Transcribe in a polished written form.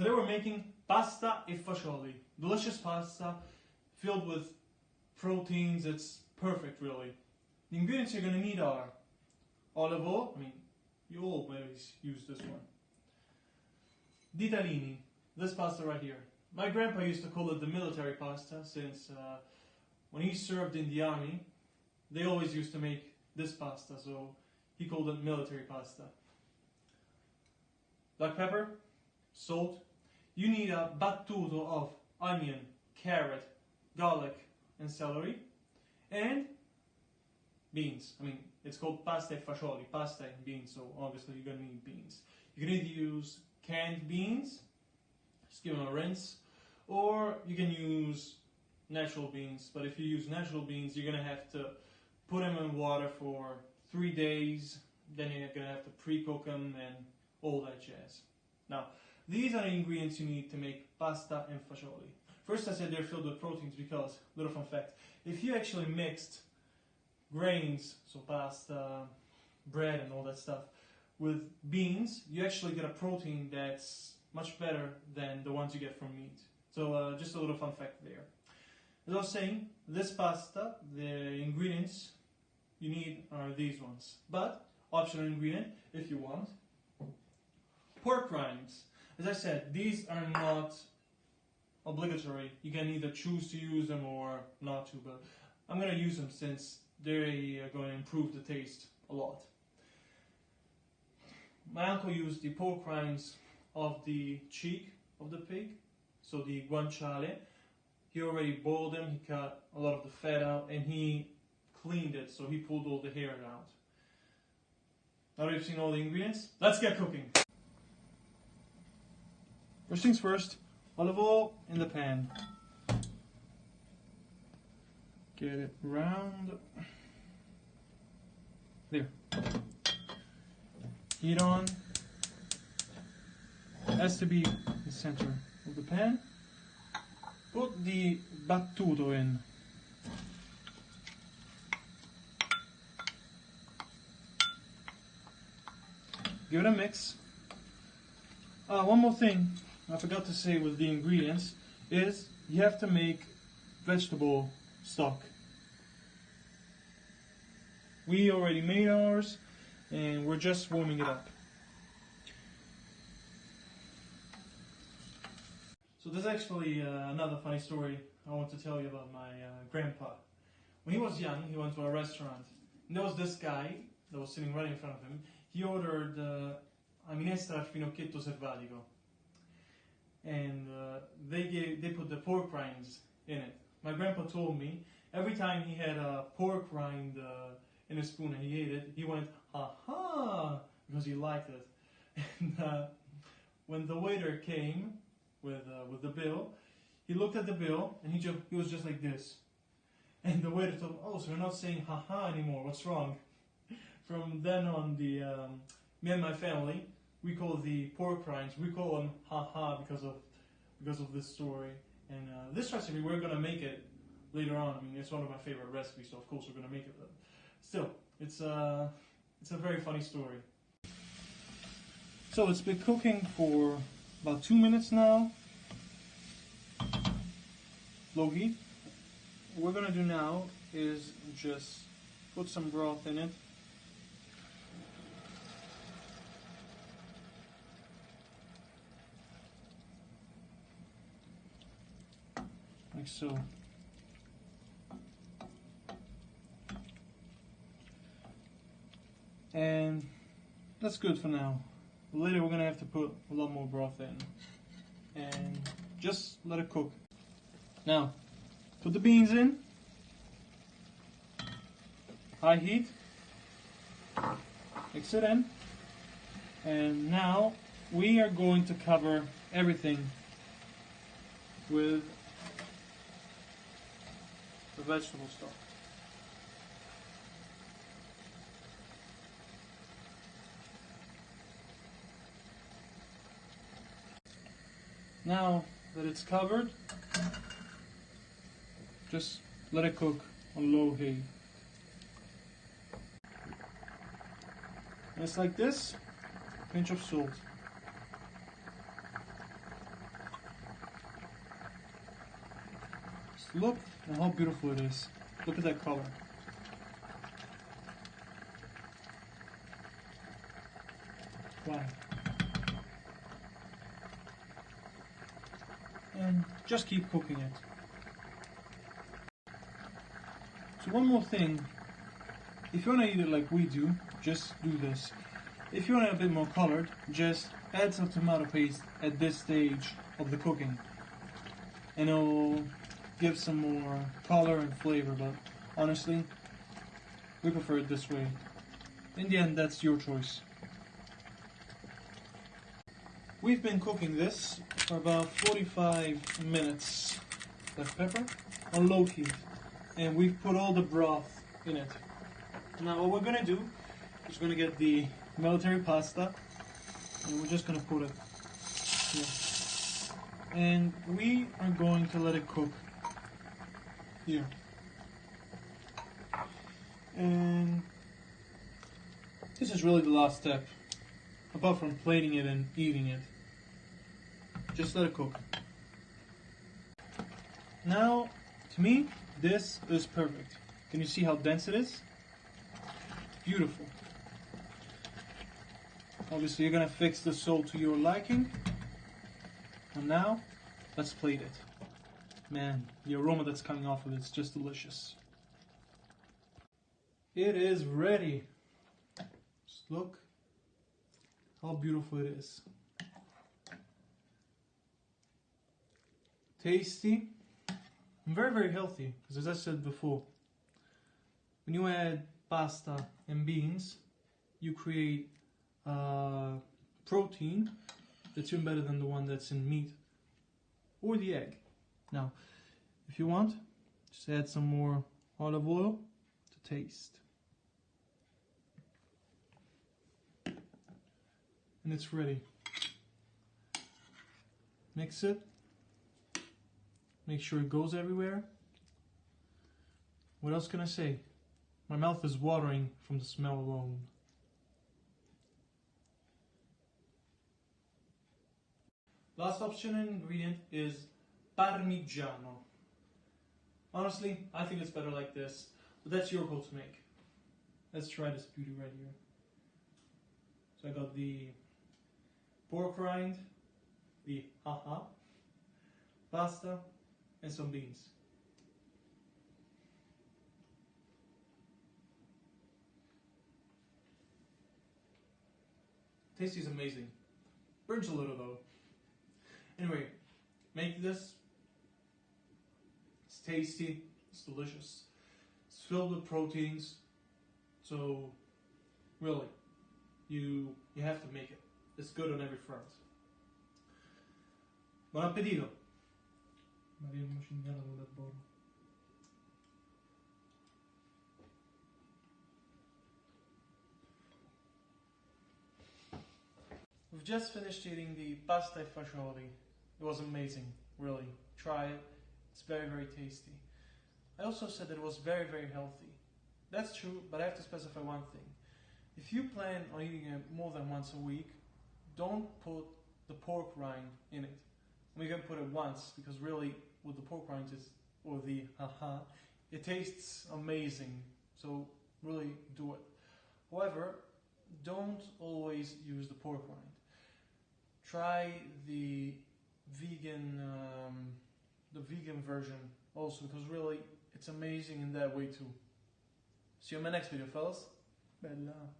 Today we're making pasta e fagioli. Delicious pasta filled with proteins. It's perfect, really. The ingredients you're going to need are olive oil. You always use this one. Ditalini, this pasta right here. My grandpa used to call it the military pasta since when he served in the army, they always used to make this pasta, so he called it military pasta. Black pepper, salt. You need a battuto of onion, carrot, garlic, and celery, and beans. It's called pasta e fagioli, pasta and beans, so obviously you're gonna need beans. You can either use canned beans, just give them a rinse, or you can use natural beans. But if you use natural beans, you're gonna have to put them in water for 3 days, then you're gonna have to pre-cook them and all that jazz. Now, these are the ingredients you need to make pasta and fagioli. First, I said they're filled with proteins because, little fun fact, if you actually mixed grains, so pasta, bread and all that stuff, with beans, you actually get a protein that's much better than the ones you get from meat. So just a little fun fact there. As I was saying, this pasta, the ingredients you need are these ones. But, optional ingredient, if you want, pork rinds. As I said, these are not obligatory. You can either choose to use them or not to, but I'm going to use them since they're going to improve the taste a lot. My uncle used the pork rinds of the cheek of the pig, so the guanciale. He already boiled them, he cut a lot of the fat out, and he cleaned it, so he pulled all the hair out. Now that you've seen all the ingredients, let's get cooking. First things first, olive oil in the pan. Get it round. There. Heat on. It has to be the center of the pan. Put the battuto in. Give it a mix. One more thing I forgot to say with the ingredients is you have to make vegetable stock. We already made ours and we're just warming it up. So there's actually another funny story I want to tell you about my grandpa. When he was young, he went to a restaurant and there was this guy that was sitting right in front of him. He ordered a minestra al finocchietto selvatico, and they put the pork rinds in it. My grandpa told me every time he had a pork rind in a spoon and he ate it, he went, "Ha ha," because he liked it. And when the waiter came with the bill, he looked at the bill and he was just like this. And the waiter told him, "Oh, so you're not saying ha ha anymore, what's wrong?" From then on, me and my family, we call the pork rinds, we call them ha ha because of this story. And this recipe, we're gonna make it later on. It's one of my favorite recipes, so of course we're gonna make it. But still, it's a very funny story. So it's been cooking for about 2 minutes now. Low heat. What we're gonna do now is just put some broth in it. Like so. And that's good for now. Later we're gonna have to put a lot more broth in. And just let it cook. Now, put the beans in. High heat. Mix it in. And now we are going to cover everything with the vegetable stock. Now that it's covered, just let it cook on low heat. Just like this, pinch of salt. look at how beautiful it is. Look at that color. Wow. And just keep cooking it. So one more thing, if you want to eat it like we do, just do this. If you want it a bit more colored, just add some tomato paste at this stage of the cooking. And it'll give some more color and flavor, but honestly, we prefer it this way. In the end, that's your choice. We've been cooking this for about 45 minutes. Black pepper on low heat. And we've put all the broth in it. Now what we're gonna do is we're gonna get the military pasta and we're just gonna put it here. And we are going to let it cook here. And this is really the last step, apart from plating it and eating it. Just let it cook. Now, to me, this is perfect. Can you see how dense it is? Beautiful. Obviously, you're gonna fix the salt to your liking. And now, let's plate it. Man, the aroma that's coming off of it is just delicious. It is ready. Just look how beautiful it is. Tasty. And very, very healthy. Because as I said before, when you add pasta and beans, you create protein that's even better than the one that's in meat or the egg. Now, if you want, just add some more olive oil to taste. And it's ready. Mix it. Make sure it goes everywhere. What else can I say? My mouth is watering from the smell alone. Last optional ingredient is Parmigiano. Honestly, I think it's better like this, but that's your call to make. Let's try this beauty right here. So I got the pork rind, the pasta, and some beans. Taste is amazing. Burns a little though. Anyway, make this. It's tasty, it's delicious. It's filled with proteins, so really, you have to make it. It's good on every front. Buon appetito! We've just finished eating the pasta e fagioli. It was amazing, really. Try it. It's very, very tasty. I also said that it was very, very healthy. That's true, but I have to specify one thing. If you plan on eating it more than once a week, don't put the pork rind in it. We can put it once, because really, with the pork rind, or the it tastes amazing. So really do it. However, don't always use the pork rind. Try the vegan version also, because really it's amazing in that way too. See you in my next video, fellas. Bella.